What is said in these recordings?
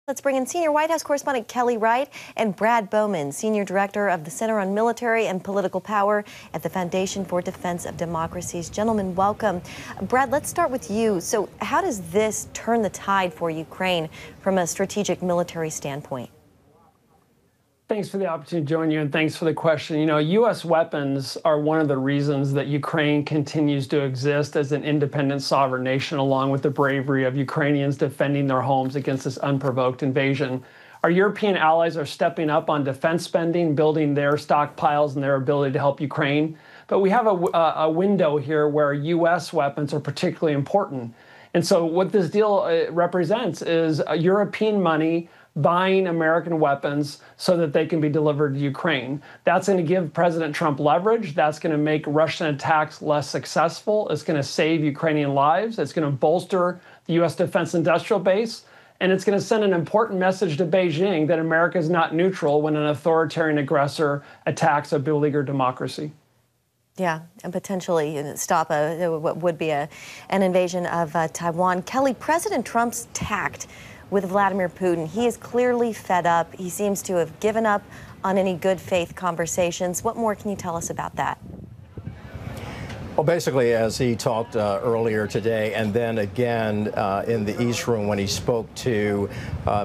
Let's bring in senior White House correspondent Kelly Wright and Brad Bowman, senior director of the Center on Military and Political Power at the Foundation for Defense of Democracies. Gentlemen, welcome. Brad, let's start with you. So how does this turn the tide for Ukraine from a strategic military standpoint? Thanks for the opportunity to join you, and thanks for the question. You know, U.S. weapons are one of the reasons that Ukraine continues to exist as an independent sovereign nation, along with the bravery of Ukrainians defending their homes against this unprovoked invasion. Our European allies are stepping up on defense spending, building their stockpiles and their ability to help Ukraine. But we have a window here where U.S. weapons are particularly important. And so what this deal represents is European money buying American weapons so that they can be delivered to Ukraine. That's going to give President Trump leverage. That's going to make Russian attacks less successful. It's going to save Ukrainian lives. It's going to bolster the U.S. defense industrial base. And it's going to send an important message to Beijing that America is not neutral when an authoritarian aggressor attacks a beleaguered democracy. Yeah, and potentially stop what would be an invasion of Taiwan. Kelly, President Trump's tact with Vladimir Putin, he is clearly fed up. He seems to have given up on any good faith conversations. What more can you tell us about that? Well, basically, as he talked earlier today, and then again in the East Room when he spoke to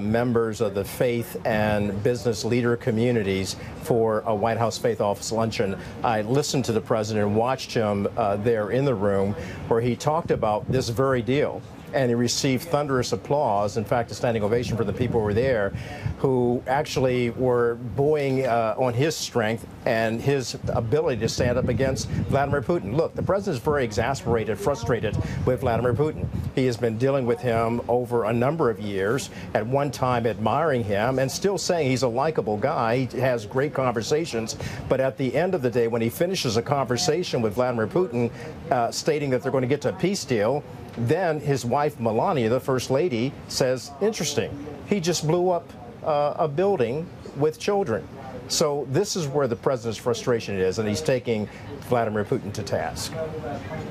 members of the faith and business leader communities for a White House Faith Office luncheon, I listened to the president and watched him there in the room where he talked about this very deal. And he received thunderous applause, in fact, a standing ovation from the people who were there, who actually were buoying on his strength and his ability to stand up against Vladimir Putin. Look, the president is very exasperated, frustrated with Vladimir Putin. He has been dealing with him over a number of years, at one time admiring him and still saying he's a likable guy. He has great conversations. But at the end of the day, when he finishes a conversation with Vladimir Putin, stating that they're going to get to a peace deal, then his wife, Melania, the first lady, says, interesting, he just blew up a building with children. So this is where the president's frustration is, and he's taking Vladimir Putin to task.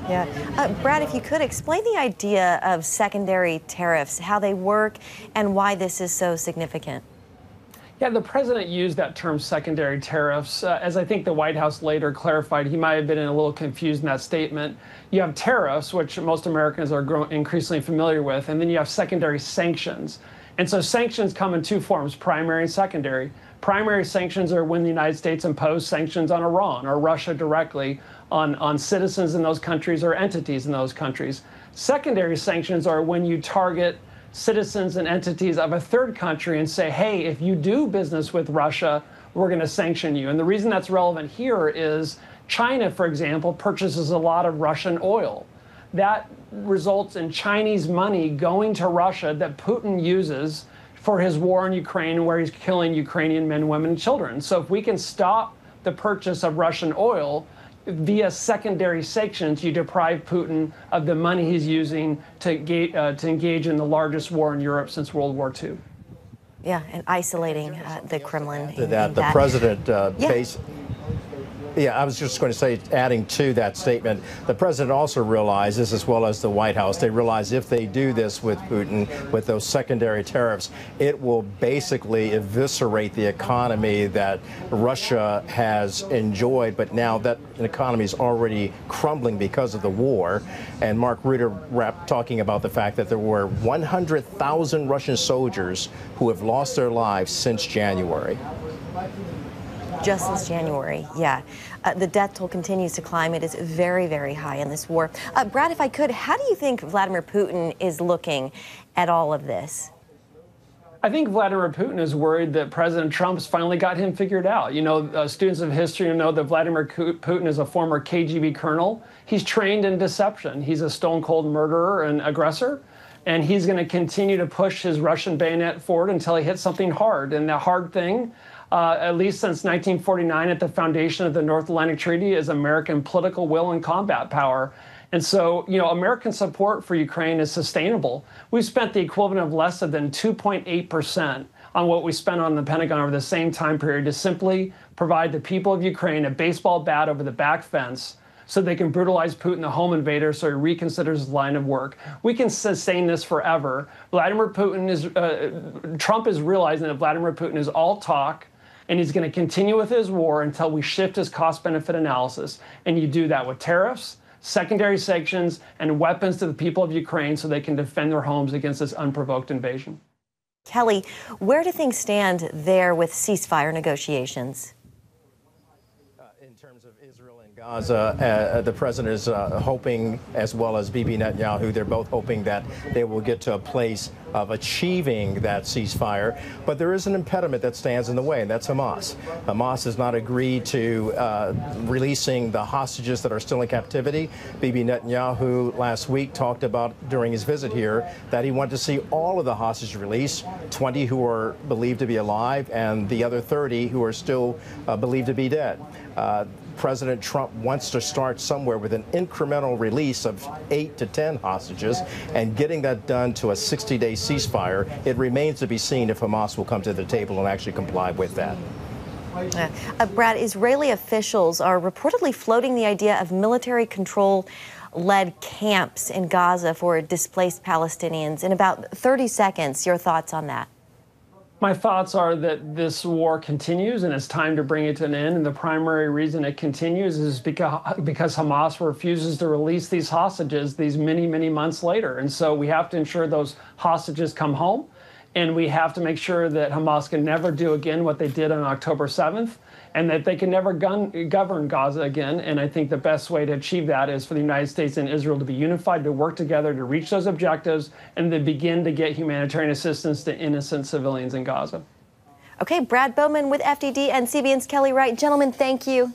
Yeah. Brad, if you could explain the idea of secondary tariffs, how they work, and why this is so significant. Yeah, the president used that term secondary tariffs. As I think the White House later clarified, he might have been a little confused in that statement. You have tariffs, which most Americans are increasingly familiar with, and then you have secondary sanctions. And so sanctions come in two forms, primary and secondary. Primary sanctions are when the United States imposed sanctions on Iran or Russia directly on citizens in those countries or entities in those countries. Secondary sanctions are when you target citizens and entities of a third country and say, hey, if you do business with Russia, we're going to sanction you. And the reason that's relevant here is China, for example, purchases a lot of Russian oil. That results in Chinese money going to Russia that Putin uses for his war in Ukraine, where he's killing Ukrainian men, women, and children. So if we can stop the purchase of Russian oil via secondary sanctions, you deprive Putin of the money he's using to engage in the largest war in Europe since World War II. Yeah, and isolating the Kremlin. The president Yeah, I was just going to say, adding to that statement, the president also realizes, as well as the White House, they realize if they do this with Putin, with those secondary tariffs, it will basically eviscerate the economy that Russia has enjoyed. But now that economy is already crumbling because of the war. And Mark Rutter talking about the fact that there were 100,000 Russian soldiers who have lost their lives since January. Just since January, yeah. The death toll continues to climb. It is very, very high in this war. Brad, if I could, how do you think Vladimir Putin is looking at all of this? I think Vladimir Putin is worried that President Trump's finally got him figured out. You know, students of history know that Vladimir Putin is a former KGB colonel. He's trained in deception. He's a stone-cold murderer and aggressor. And he's going to continue to push his Russian bayonet forward until he hits something hard. And the hard thing, at least since 1949 at the foundation of the North Atlantic Treaty, is American political will and combat power. And so, you know, American support for Ukraine is sustainable. We've spent the equivalent of less than 2.8% on what we spent on the Pentagon over the same time period to simply provide the people of Ukraine a baseball bat over the back fence so they can brutalize Putin, the home invader, so he reconsiders his line of work. We can sustain this forever. Trump is realizing that Vladimir Putin is all talk, and he's going to continue with his war until we shift his cost-benefit analysis. And you do that with tariffs, secondary sanctions, and weapons to the people of Ukraine so they can defend their homes against this unprovoked invasion. Kelly, where do things stand there with ceasefire negotiations? In terms of Israel and Gaza, the president is hoping, as well as Bibi Netanyahu, they're both hoping that they will get to a place of achieving that ceasefire. But there is an impediment that stands in the way, and that's Hamas. Hamas has not agreed to releasing the hostages that are still in captivity. Bibi Netanyahu last week talked about, during his visit here, that he wanted to see all of the hostages released, 20 who are believed to be alive and the other 30 who are still believed to be dead. President Trump wants to start somewhere with an incremental release of 8 to 10 hostages and getting that done to a 60-day ceasefire. It remains to be seen if Hamas will come to the table and actually comply with that. Brad, Israeli officials are reportedly floating the idea of military control-led camps in Gaza for displaced Palestinians. In about 30 seconds, your thoughts on that? My thoughts are that this war continues and it's time to bring it to an end. And the primary reason it continues is because Hamas refuses to release these hostages these many, many months later. And so we have to ensure those hostages come home. And we have to make sure that Hamas can never do again what they did on October 7th, and that they can never govern Gaza again. And I think the best way to achieve that is for the United States and Israel to be unified, to work together to reach those objectives, and to begin to get humanitarian assistance to innocent civilians in Gaza. Okay, Brad Bowman with FDD and CBN's Kelly Wright. Gentlemen, thank you.